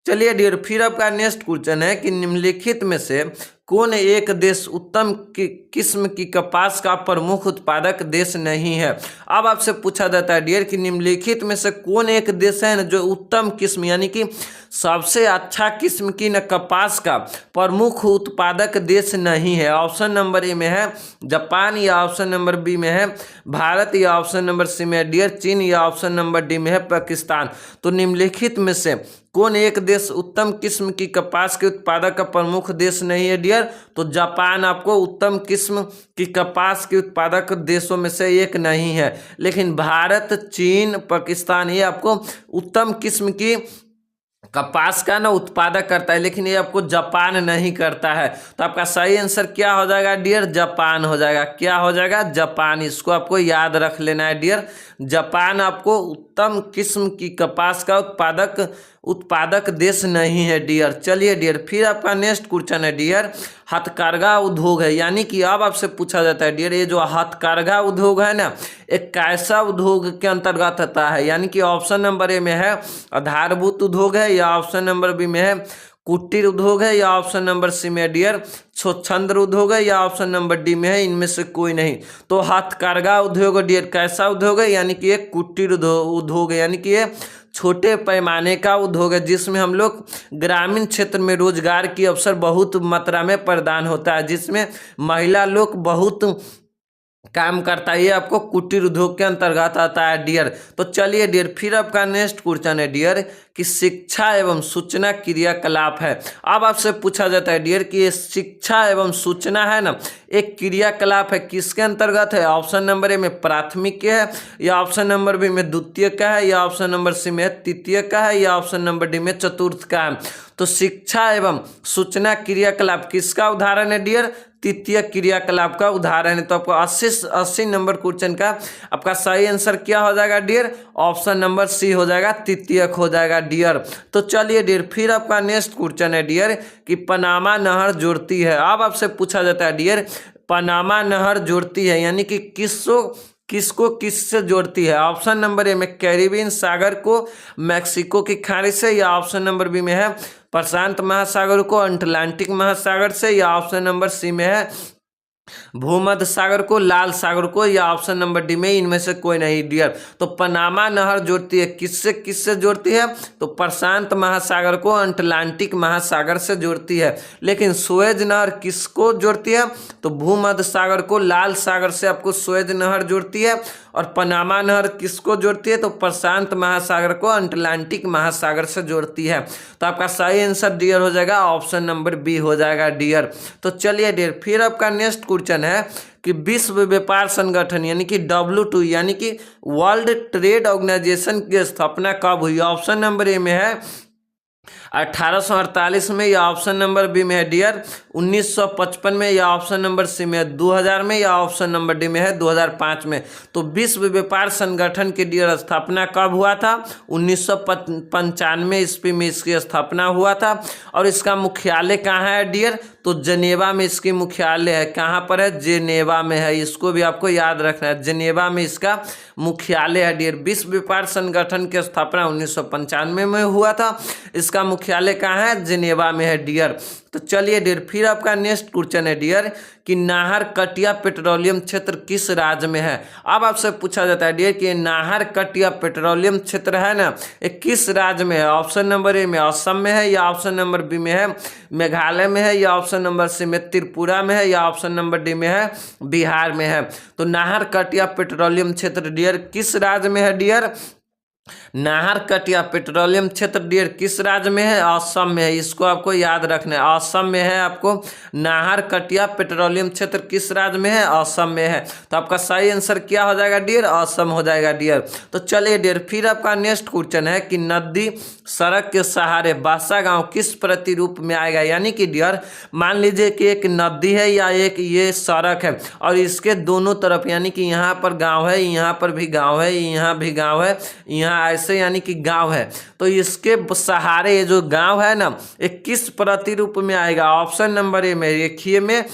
चलिए डियर, फिर आपका नेक्स्ट क्वेश्चन है कि निम्नलिखित में से कौन एक देश उत्तम किस्म की कपास का प्रमुख उत्पादक देश नहीं है? अब आपसे पूछा जाता है डियर कि निम्नलिखित में से कौन एक देश है ना जो उत्तम किस्म यानी कि सबसे अच्छा किस्म की न कपास का प्रमुख उत्पादक देश नहीं है? ऑप्शन नंबर ए में है जापान, या ऑप्शन नंबर बी में है भारत, या ऑप्शन नंबर सी में है डियर चीन, या ऑप्शन नंबर डी में है पाकिस्तान। तो निम्नलिखित में से कौन एक देश उत्तम किस्म की कपास के उत्पादक का प्रमुख देश नहीं है डियर? तो जापान आपको उत्तम किस्म की कपास के उत्पादक देशों में से एक नहीं है। लेकिन भारत, चीन, पाकिस्तान ये आपको उत्तम किस्म की कपास का ना उत्पादक करता है, लेकिन ये आपको जापान नहीं करता है। तो आपका सही आंसर क्या हो जाएगा डियर? जापान हो जाएगा। क्या हो जाएगा? जापान। इसको आपको याद रख लेना है डियर। जापान आपको उत्तम किस्म की कपास का उत्पादक देश नहीं है डियर। चलिए डियर, फिर आपका नेक्स्ट क्वेश्चन है डियर, हथकरघा उद्योग है, यानी कि अब आपसे पूछा जाता है डियर, ये जो हथकरघा उद्योग है ना, एक कैसा उद्योग के अंतर्गत आता है? यानी कि ऑप्शन नंबर ए में है आधारभूत उद्योग है, या ऑप्शन नंबर बी में है कुटीर उद्योग है, या ऑप्शन नंबर सी में डियर स्वच्छंद उद्योग है, या ऑप्शन नंबर डी में है इनमें से कोई नहीं। तो हथकरघा उद्योग डियर कैसा उद्योग है? यानी कि एक कुटीर उद्योग है, यानी कि ये छोटे पैमाने का उद्योग है, जिसमें हम लोग ग्रामीण क्षेत्र में रोजगार की अवसर बहुत मात्रा में प्रदान होता है, जिसमें महिला लोग बहुत काम करता है। ये आपको कुटीर उद्योग के अंतर्गत आता है डियर। तो चलिए डियर, फिर आपका नेक्स्ट क्वेश्चन है डियर कि शिक्षा एवं सूचना क्रियाकलाप है। अब आपसे पूछा जाता है डियर कि ये शिक्षा एवं सूचना है ना, एक क्रियाकलाप है, किसके अंतर्गत है? ऑप्शन नंबर ए में प्राथमिक है, या ऑप्शन नंबर बी में द्वितीय का है, या ऑप्शन नंबर सी में तृतीय का है, या ऑप्शन नंबर डी में चतुर्थ का है। तो शिक्षा एवं सूचना क्रियाकलाप किसका उदाहरण है डियर? तृतीय क्रियाकलाप का उदाहरण है। तो आपको 80 नंबर क्वेश्चन का आपका सही आंसर क्या हो जाएगा डियर? ऑप्शन नंबर सी हो जाएगा, तृतीयक हो जाएगा डियर। तो चलिए डियर, फिर आपका नेक्स्ट क्वेश्चन है डियर कि पनामा नहर जोड़ती है। अब आपसे पूछा जाता है डियर, पनामा नहर जोड़ती है, यानी कि किसको किससे जोड़ती है? ऑप्शन नंबर ए में कैरिबियन सागर को मैक्सिको की खाड़ी से, या ऑप्शन नंबर बी में है प्रशांत महासागर को अटलांटिक महासागर से, या ऑप्शन नंबर सी में है भूमध्य सागर को लाल सागर को, या ऑप्शन नंबर डी में इनमें से कोई नहीं डियर। तो पनामा नहर जोड़ती है किससे किससे जोड़ती है? तो प्रशांत महासागर को अटलांटिक महासागर से जोड़ती है। लेकिन सुएज नहर किसको जोड़ती है? तो भूमध्य सागर को लाल सागर से आपको सुएज नहर जोड़ती है। और पनामा नहर किसको जोड़ती है? तो प्रशांत महासागर को अटलांटिक महासागर से जोड़ती है। तो आपका सही आंसर डियर हो जाएगा, ऑप्शन नंबर बी हो जाएगा डियर। तो चलिए डियर, फिर आपका नेक्स्ट क्वेश्चन है कि विश्व व्यापार संगठन यानी कि W2 यानी कि वर्ल्ड ट्रेड ऑर्गेनाइजेशन की स्थापना कब हुई? ऑप्शन नंबर ए में है 1848 में, या ऑप्शन नंबर बी में है डियर 1955 में, या ऑप्शन नंबर सी में है 2000 में, या ऑप्शन नंबर डी में है 2005 में। तो विश्व व्यापार संगठन की डियर स्थापना कब हुआ था? 1995 ईस्वी में इसकी स्थापना हुआ था। और इसका मुख्यालय कहाँ है डियर? तो जेनेवा में इसकी मुख्यालय है। कहाँ पर है? जेनेवा में है। इसको भी आपको याद रखना है, जेनेवा में इसका मुख्यालय है डियर। विश्व व्यापार संगठन की स्थापना 1995 में हुआ था। इसका मुख्यालय कहाँ है? जेनेवा में है डियर। तो चलिए डियर, फिर आपका नेक्स्ट क्वेश्चन है डियर कि नाहर कटिया पेट्रोलियम क्षेत्र किस राज्य में है? अब आपसे पूछा जाता है डियर कि नाहर कटिया पेट्रोलियम क्षेत्र है ना, ये किस राज्य में है? ऑप्शन नंबर ए में असम में है, या ऑप्शन नंबर बी में है मेघालय में है, या ऑप्शन नंबर सी में त्रिपुरा में है, या ऑप्शन नंबर डी में है बिहार में है। तो नाहर कटिया पेट्रोलियम क्षेत्र डियर किस राज्य में है डियर? नाहर कटिया पेट्रोलियम क्षेत्र डियर किस राज्य में है? असम में है। इसको आपको याद रखना है, असम में है। आपको नाहर कटिया पेट्रोलियम क्षेत्र किस राज्य में है? असम में है। तो आपका सही आंसर क्या हो जाएगा डियर? असम हो जाएगा डियर। तो चलिए डियर, फिर आपका नेक्स्ट क्वेश्चन है कि नदी सड़क के सहारे बासा गांव किस प्रतिरूप में आएगा? यानी कि डियर मान लीजिए कि एक नदी है या एक ये सड़क है, और इसके दोनों तरफ यानी कि यहाँ पर गाँव है, यहाँ पर भी गाँव है, यहाँ भी गाँव है, यहाँ ऐसे यानी कि गांव है। तो इसके सहारे ये जो गांव है ना, ये किस प्रतिरूप में आएगा? ऑप्शन नंबर ए में रेखीय में,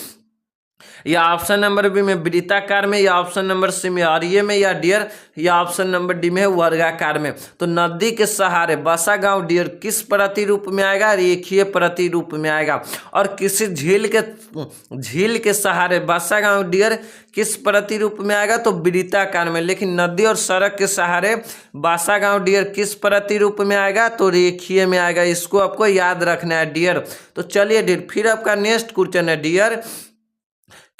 या ऑप्शन नंबर बी में वृत्ताकार में, या ऑप्शन नंबर सी में आर्य में, या डियर या ऑप्शन नंबर डी में वर्गाकार में। तो नदी के सहारे बसा गांव डियर किस प्रतिरूप में आएगा? रेखीय प्रतिरूप में आएगा। और किसी झील के सहारे बसा गांव डियर किस प्रतिरूप में आएगा? तो वृत्ताकार में। लेकिन नदी और सड़क के सहारे बासा गांव डियर किस प्रतिरूप में आएगा? तो रेखीय में आएगा। इसको आपको याद रखना है डियर। तो चलिए डियर, फिर आपका नेक्स्ट क्वेश्चन है डियर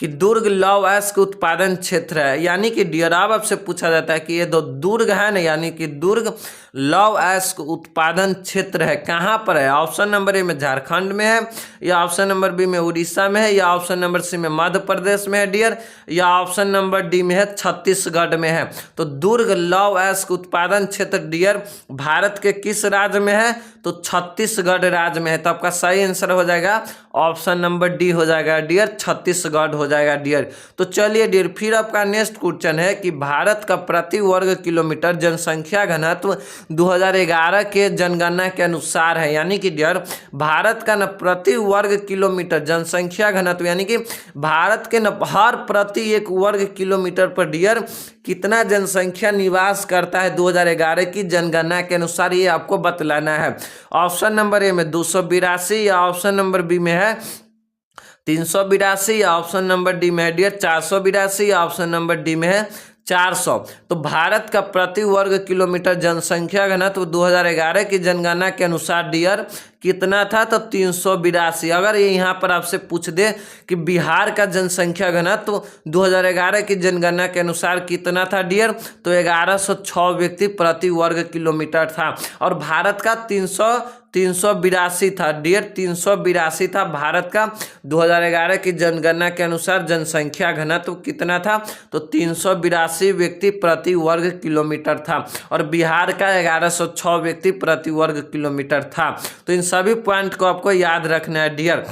कि दुर्ग लौह अयस्क उत्पादन क्षेत्र है। यानी कि डियर अब आपसे पूछा जाता है कि ये दो दुर्ग है ना, यानी कि दुर्ग लौह अयस्क उत्पादन क्षेत्र है, कहाँ पर है? ऑप्शन नंबर ए में झारखंड में है, या ऑप्शन नंबर बी में उड़ीसा में है, या ऑप्शन नंबर सी में मध्य प्रदेश में है डियर, या ऑप्शन नंबर डी में है छत्तीसगढ़ में है। तो दुर्ग लौह अयस्क उत्पादन क्षेत्र डियर भारत के किस राज्य में है? तो छत्तीसगढ़ राज्य में है। तो आपका सही आंसर हो जाएगा ऑप्शन नंबर डी हो जाएगा डियर, छत्तीसगढ़ हो जाएगा डियर। तो चलिए डियर फिर आपका नेक्स्ट क्वेश्चन है कि भारत का प्रति वर्ग किलोमीटर जनसंख्या घनत्व 2011 के जनगणना के अनुसार है। यानी कि डियर भारत का न प्रति वर्ग किलोमीटर जनसंख्या घनत्व, यानी कि भारत के न हर प्रति एक वर्ग किलोमीटर पर डियर कितना जनसंख्या निवास करता है 2011 की जनगणना के अनुसार, ये आपको बतलाना है। ऑप्शन नंबर ए में 282, या ऑप्शन नंबर बी में है 382, या ऑप्शन नंबर डी में है डियर 482, या ऑप्शन नंबर डी में है 400। तो भारत का प्रति वर्ग किलोमीटर जनसंख्या घनत्व 2011 की जनगणना के अनुसार डियर कितना था? तो 382। अगर ये यहाँ पर आपसे पूछ दे कि बिहार का जनसंख्या घनत्व 2011 की जनगणना के अनुसार कितना था डियर, तो 1106 व्यक्ति प्रति वर्ग किलोमीटर था। और भारत का 382 था डियर, 382 था भारत का 2011 की जनगणना के अनुसार जनसंख्या घनत्व कितना था? तो 382 व्यक्ति प्रति वर्ग किलोमीटर था। और बिहार का 1106 व्यक्ति प्रति वर्ग किलोमीटर था। तो इन सभी पॉइंट को आपको याद रखना है डियर।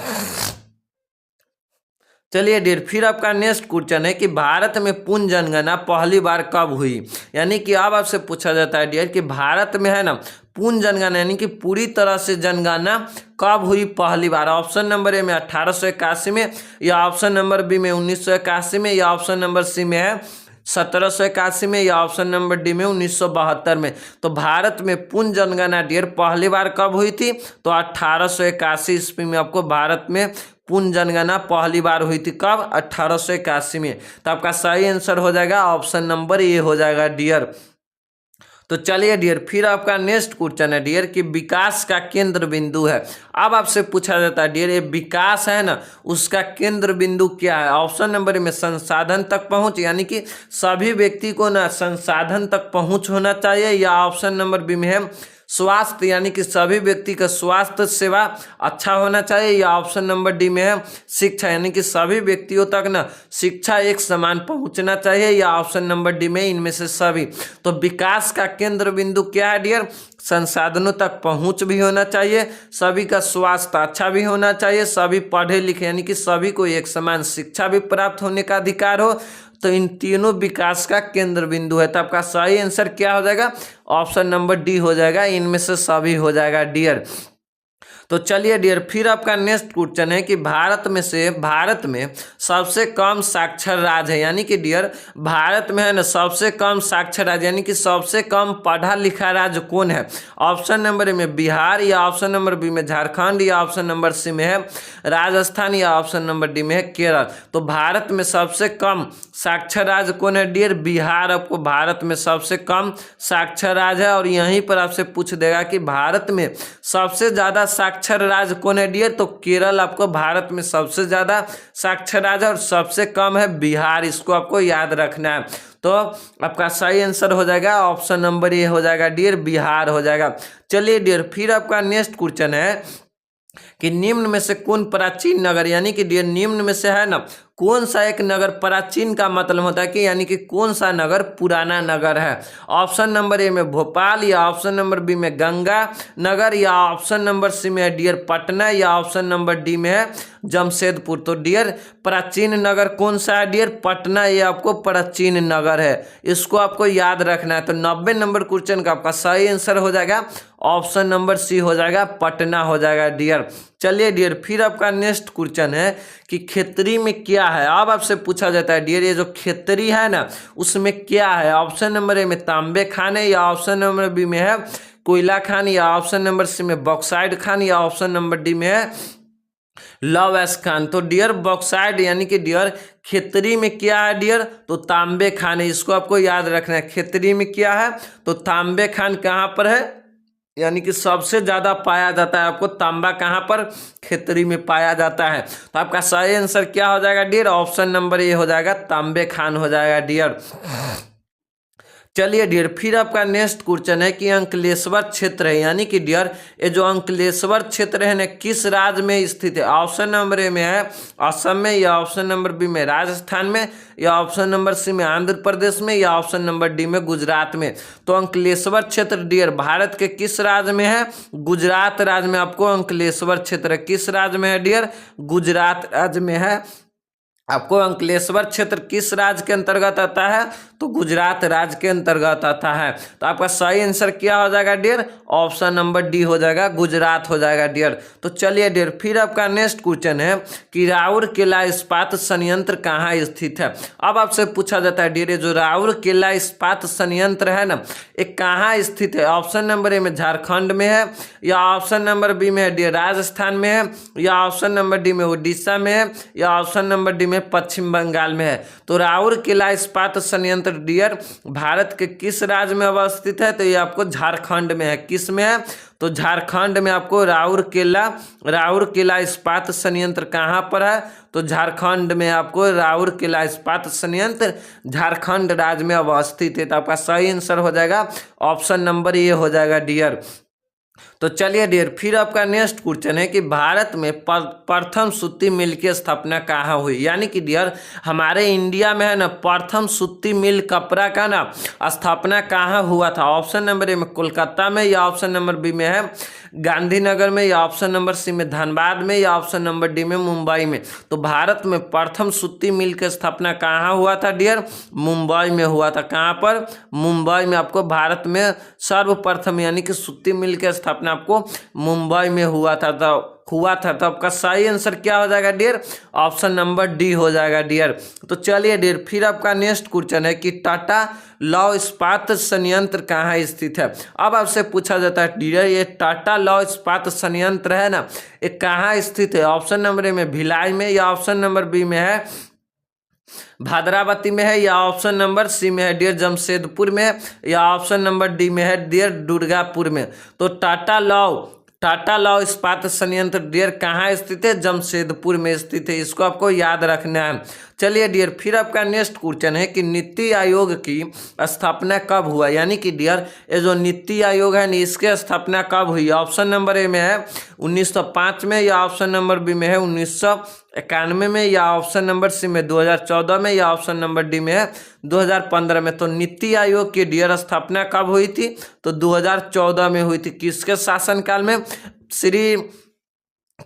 चलिए डियर फिर आपका नेक्स्ट क्वेश्चन है कि भारत में पूर्ण जनगणना पहली बार कब हुई? यानी कि अब आपसे पूछा जाता है डियर कि भारत में है ना पूर्ण जनगणना, यानी कि पूरी तरह से जनगणना कब हुई पहली बार? ऑप्शन नंबर ए में 1881 में, या ऑप्शन नंबर बी में 1981 में, या ऑप्शन नंबर सी में है 1781 में, या ऑप्शन नंबर डी में 1972 में। तो भारत में पूर्ण जनगणना डियर पहली बार कब हुई थी? तो 1881 ईस्वी में आपको भारत में पूर्ण जनगणना पहली बार हुई थी। कब? 1881 में। तो आपका सही आंसर हो जाएगा ऑप्शन नंबर ए हो जाएगा डियर। तो चलिए डियर फिर आपका नेक्स्ट क्वेश्चन है डियर कि विकास का केंद्र बिंदु है। अब आपसे पूछा जाता है डियर ये विकास है ना उसका केंद्र बिंदु क्या है? ऑप्शन नंबर ए में संसाधन तक पहुंच, यानी कि सभी व्यक्ति को ना संसाधन तक पहुंच होना चाहिए, या ऑप्शन नंबर बी में है स्वास्थ्य, यानी कि सभी व्यक्ति का स्वास्थ्य सेवा अच्छा होना चाहिए, या ऑप्शन नंबर डी में है शिक्षा, यानी कि सभी व्यक्तियों तक ना शिक्षा एक समान पहुंचना चाहिए, या ऑप्शन नंबर डी में इनमें से सभी। तो विकास का केंद्र बिंदु क्या है डियर? संसाधनों तक पहुंच भी होना चाहिए, सभी का स्वास्थ्य अच्छा भी होना चाहिए, सभी पढ़े लिखे यानी कि सभी को एक समान शिक्षा भी प्राप्त होने का अधिकार हो। तो इन तीनों विकास का केंद्र बिंदु है। तो आपका सही आंसर क्या हो जाएगा? ऑप्शन नंबर डी हो जाएगा, इनमें से सभी हो जाएगा डियर। तो चलिए डियर फिर आपका नेक्स्ट क्वेश्चन है कि भारत में सबसे कम साक्षर राज्य है, यानी कि डियर भारत में है ना सबसे कम साक्षर राज्य यानी कि सबसे कम पढ़ा लिखा राज्य कौन है? ऑप्शन नंबर ए में बिहार, या ऑप्शन नंबर बी में झारखंड, या ऑप्शन नंबर सी में है राजस्थान, या ऑप्शन नंबर डी में है केरल। तो भारत में सबसे कम साक्षर राज्य कौन है डियर? बिहार आपको भारत में सबसे कम साक्षर राज्य है। और यहीं पर आपसे पूछ देगा कि भारत में सबसे ज्यादा साक्षर राज्य कौन है डियर? तो केरल आपको भारत में सबसे ज्यादा साक्षर राज्य और सबसे कम है बिहार, इसको आपको याद रखना है। तो आपका सही आंसर हो जाएगा ऑप्शन नंबर ए हो जाएगा डियर, बिहार हो जाएगा। चलिए डियर फिर आपका नेक्स्ट क्वेश्चन है कि निम्न में से कौन प्राचीन नगर, यानी कि डियर निम्न में से है ना कौन सा एक नगर, प्राचीन का मतलब होता है कि यानी कि कौन सा नगर पुराना नगर है? ऑप्शन नंबर ए में भोपाल, या ऑप्शन नंबर बी में गंगा नगर, या ऑप्शन नंबर सी में है डियर पटना, या ऑप्शन नंबर डी में है जमशेदपुर। तो डियर प्राचीन नगर कौन सा है डियर? पटना, ये आपको प्राचीन नगर है, इसको आपको याद रखना है। तो 90 नंबर क्वेश्चन का आपका सही आंसर हो जाएगा ऑप्शन नंबर सी हो जाएगा, पटना हो जाएगा डियर। चलिए डियर फिर आपका नेक्स्ट क्वेश्चन है कि खेतरी में क्या है? अब आपसे पूछा जाता है डियर ये जो खेतरी है ना उसमें क्या है? ऑप्शन नंबर ए में तांबे खान है, या ऑप्शन नंबर बी में है कोयला खान, या ऑप्शन नंबर सी में बॉक्साइड खान, या ऑप्शन नंबर डी में है लव एस खान। तो डियर बॉक्साइड यानी कि डियर खेतरी में क्या है डियर? तो तांबे खान है, इसको आपको याद रखना है। खेतरी में क्या है? तो तांबे खान कहाँ पर है? यानी कि सबसे ज्यादा पाया जाता है आपको तांबा कहाँ पर, खेतड़ी में पाया जाता है। तो आपका सही आंसर क्या हो जाएगा डियर, ऑप्शन नंबर ए हो जाएगा, तांबे खान हो जाएगा डियर। चलिए डियर, फिर आपका नेक्स्ट क्वेश्चन है कि अंकलेश्वर क्षेत्र है, यानी कि डियर ये जो अंकलेश्वर क्षेत्र है ना किस राज्य में स्थित है। ऑप्शन नंबर ए में है असम में, या ऑप्शन नंबर बी में राजस्थान में, या ऑप्शन नंबर सी में आंध्र प्रदेश में, या ऑप्शन नंबर डी में गुजरात में। तो अंकलेश्वर क्षेत्र डियर भारत के किस राज्य में है, गुजरात राज्य में आपको अंकलेश्वर क्षेत्र किस राज्य में है डियर, गुजरात राज्य में है। आपको अंकलेश्वर क्षेत्र किस राज्य के अंतर्गत आता है, तो गुजरात राज्य के अंतर्गत आता है। तो आपका सही आंसर क्या हो जाएगा डियर, ऑप्शन नंबर डी हो जाएगा, गुजरात हो जाएगा डियर। तो चलिए डियर, फिर आपका नेक्स्ट क्वेश्चन है कि राउरकेला इस्पात संयंत्र कहाँ स्थित है। अब आपसे पूछा जाता है डियर जो राउरकेला इस्पात संयंत्र है ना ये कहाँ स्थित है। ऑप्शन नंबर ए में झारखंड में है, या ऑप्शन नंबर बी में है डियर राजस्थान में है, या ऑप्शन नंबर डी में उड़ीसा में है, या ऑप्शन नंबर डी में पश्चिम बंगाल में है। तो राउरकेला इस्पात संयंत्र डियर भारत के किस राज्य में अवस्थित है, तो ये आपको झारखंड में है। किस में है, तो झारखंड में आपको राउरकेला इस्पात संयंत्र कहाँ पर है, तो झारखंड में आपको राउरकेला इस्पात संयंत्र झारखंड राज्य में अवस्थित है। तो आपका सही आंसर हो जाएगा ऑप्शन नंबर ए हो जाएगा डियर। तो चलिए डियर, फिर आपका नेक्स्ट क्वेश्चन है कि भारत में प्रथम सूती मिल की स्थापना कहाँ हुई। यानी कि डियर हमारे इंडिया में है ना प्रथम सूती मिल कपड़ा का ना स्थापना कहाँ हुआ था। ऑप्शन नंबर ए में कोलकाता में, या ऑप्शन नंबर बी में है गांधीनगर में, या ऑप्शन नंबर सी में धनबाद में, या ऑप्शन नंबर डी में मुंबई में। तो भारत में प्रथम सूती मिल की स्थापना कहाँ हुआ था डियर, मुंबई में हुआ था। कहाँ पर, मुंबई में आपको भारत में सर्वप्रथम यानी कि सूती मिल की स्थापना आपको मुंबई में हुआ था। तो आपका सही आंसर क्या हो जाएगा डियर, ऑप्शन नंबर डी हो जाएगा डियर। तो चलिए डियर, फिर आपका नेक्स्ट क्वेश्चन है कि टाटा लौह इस्पात संयंत्र कहाँ स्थित है। अब आपसे पूछा जाता है डियर ये टाटा लौह इस्पात संयंत्र है ना ये कहाँ स्थित है। ऑप्शन नंबर ए में भिलाई में, या ऑप्शन नंबर बी में है भद्रावती में है, या ऑप्शन नंबर सी में है डियर जमशेदपुर में, या ऑप्शन नंबर डी में है डियर दुर्गापुर में। तो टाटा लौह इस्पात संयंत्र डियर कहाँ स्थित है, जमशेदपुर में स्थित है। इसको आपको याद रखना है। चलिए डियर, फिर आपका नेक्स्ट क्वेश्चन है कि नीति आयोग की स्थापना कब हुआ। यानी कि डियर ये जो नीति आयोग है इसकी स्थापना कब हुई। ऑप्शन नंबर ए में है 1905 में, या ऑप्शन नंबर बी में है 1991 में, या ऑप्शन नंबर सी में 2014 में, या ऑप्शन नंबर डी में है 2015 में। तो नीति आयोग की डियर स्थापना कब हुई थी, तो 2014 में हुई थी। किसके शासनकाल में,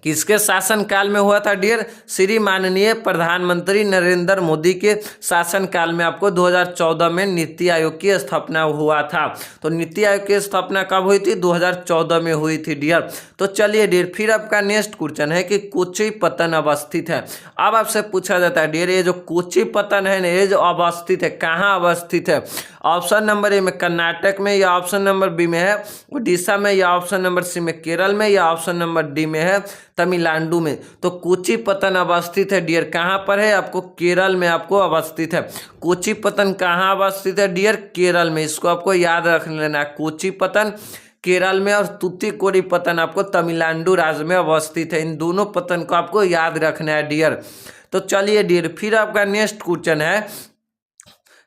किसके शासनकाल में हुआ था डियर, श्री माननीय प्रधानमंत्री नरेंद्र मोदी के शासनकाल में आपको 2014 में नीति आयोग की स्थापना हुआ था। तो नीति आयोग की स्थापना कब हुई थी, 2014 में हुई थी डियर। तो चलिए डियर, फिर आपका नेक्स्ट क्वेश्चन है कि कोची पत्तन अवस्थित है। अब आपसे पूछा जाता है डियर ये जो कोची पत्तन है ना ये जो अवस्थित है कहाँ अवस्थित है। ऑप्शन नंबर ए में कर्नाटक में, या ऑप्शन नंबर बी में है उड़ीसा में, या ऑप्शन नंबर सी में केरल में, या ऑप्शन नंबर डी में है तमिलनाडु में। तो कोची पत्तन अवस्थित है डियर कहाँ पर है, आपको केरल में आपको अवस्थित है। कोची पत्तन कहाँ अवस्थित है डियर, केरल में। इसको आपको याद रख लेना है, कोची पत्तन केरल में और तूतीकोरी पत्तन आपको तमिलनाडु राज्य में अवस्थित है। इन दोनों पत्तन को आपको याद रखना है डियर। तो चलिए डियर, फिर आपका नेक्स्ट क्वेश्चन है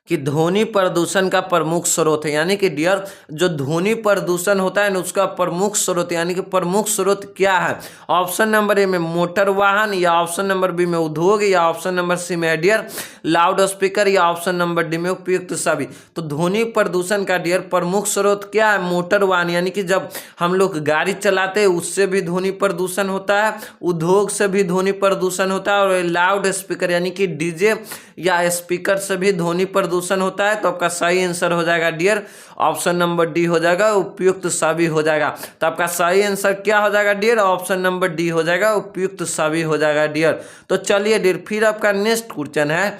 कि ध्वनि प्रदूषण का प्रमुख स्रोत है। यानी कि डियर जो ध्वनि प्रदूषण होता है ना उसका प्रमुख स्रोत यानी कि प्रमुख स्रोत क्या है। ऑप्शन नंबर ए में मोटर वाहन, या ऑप्शन नंबर बी में उद्योग, या ऑप्शन नंबर सी में डियर लाउड स्पीकर, या ऑप्शन नंबर डी में उपयुक्त सभी। तो ध्वनि प्रदूषण का डियर प्रमुख स्रोत क्या है, मोटर वाहन। यानी कि जब हम लोग गाड़ी चलाते हैं उससे भी ध्वनि प्रदूषण होता है, उद्योग से भी ध्वनि प्रदूषण होता है, और लाउड स्पीकर यानी कि डीजे या स्पीकर से भी ध्वनि प्रदूषण होता है। तो आपका सही आंसर हो जाएगा डियर ऑप्शन नंबर डी हो जाएगा, उपयुक्त सभी हो जाएगा। तो आपका सही आंसर क्या हो जाएगा डियर, ऑप्शन नंबर डी हो जाएगा, उपयुक्त सभी हो जाएगा डियर। तो चलिए डियर, फिर आपका नेक्स्ट क्वेश्चन है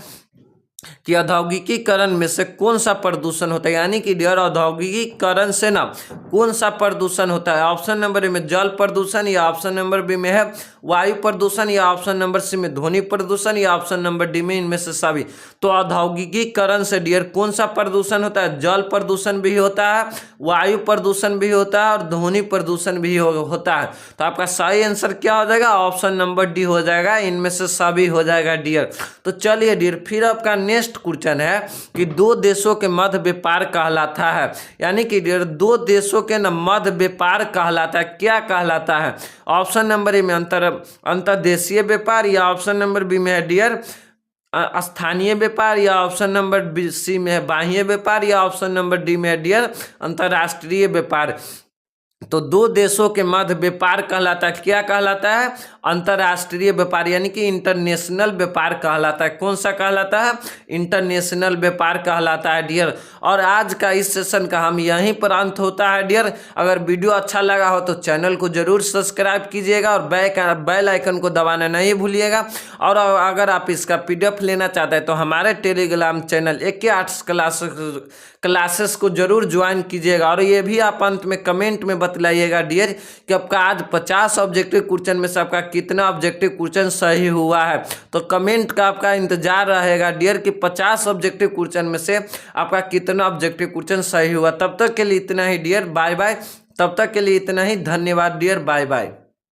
कि औद्योगिकीकरण में से कौन सा प्रदूषण होता है, यानी कि डियर औद्योगिकीकरण से ना कौन सा प्रदूषण होता है। ऑप्शन नंबर ए में जल प्रदूषण, या ऑप्शन नंबर बी में है वायु प्रदूषण, या ऑप्शन नंबर सी में ध्वनि प्रदूषण, या ऑप्शन नंबर डी में इनमें से सभी। तो औद्योगिकीकरण से डियर कौन सा प्रदूषण होता है, जल प्रदूषण भी होता है, वायु प्रदूषण भी होता है, और ध्वनि प्रदूषण भी होता है। तो आपका सही आंसर क्या हो जाएगा, ऑप्शन नंबर डी हो जाएगा, इनमें से सभी हो जाएगा डियर। तो चलिए डियर, फिर आपका नेक्स्ट क्वेश्चन है कि दो देशों के मध्य व्यापार कहलाता है, यानी कि डियर दो देशों के न मध्य व्यापार कहलाता है, क्या कहलाता है। ऑप्शन नंबर ए में अंतर्देशीय व्यापार, या ऑप्शन नंबर बी में है डियर स्थानीय व्यापार, या ऑप्शन नंबर बी सी में है बाह्य व्यापार, या ऑप्शन नंबर डी में है डियर अंतर्राष्ट्रीय व्यापार। तो दो देशों के मध्य व्यापार कहलाता है, क्या कहलाता है, अंतर्राष्ट्रीय व्यापार, यानी कि इंटरनेशनल व्यापार कहलाता है। कौन सा कहलाता है, इंटरनेशनल व्यापार कहलाता है डियर। और आज का इस सेशन का हम यहीं पर अंत होता है डियर। अगर वीडियो अच्छा लगा हो तो चैनल को जरूर सब्सक्राइब कीजिएगा और बेल आइकन को दबाना नहीं भूलिएगा। और अगर आप इसका PDF लेना चाहते हैं तो हमारे Telegram channel AK arts classes को जरूर ज्वाइन कीजिएगा। और ये भी आप अंत में कमेंट में बतलाइएगा डियर कि आपका आज 50 ऑब्जेक्टिव क्वेश्चन में से आपका कितना ऑब्जेक्टिव क्वेश्चन सही हुआ है। तो कमेंट का आपका इंतजार रहेगा डियर कि 50 ऑब्जेक्टिव क्वेश्चन में से आपका कितना ऑब्जेक्टिव क्वेश्चन सही हुआ। तब तक के लिए इतना ही डियर, बाय बाय। तब तक के लिए इतना ही, धन्यवाद डियर, बाय बाय।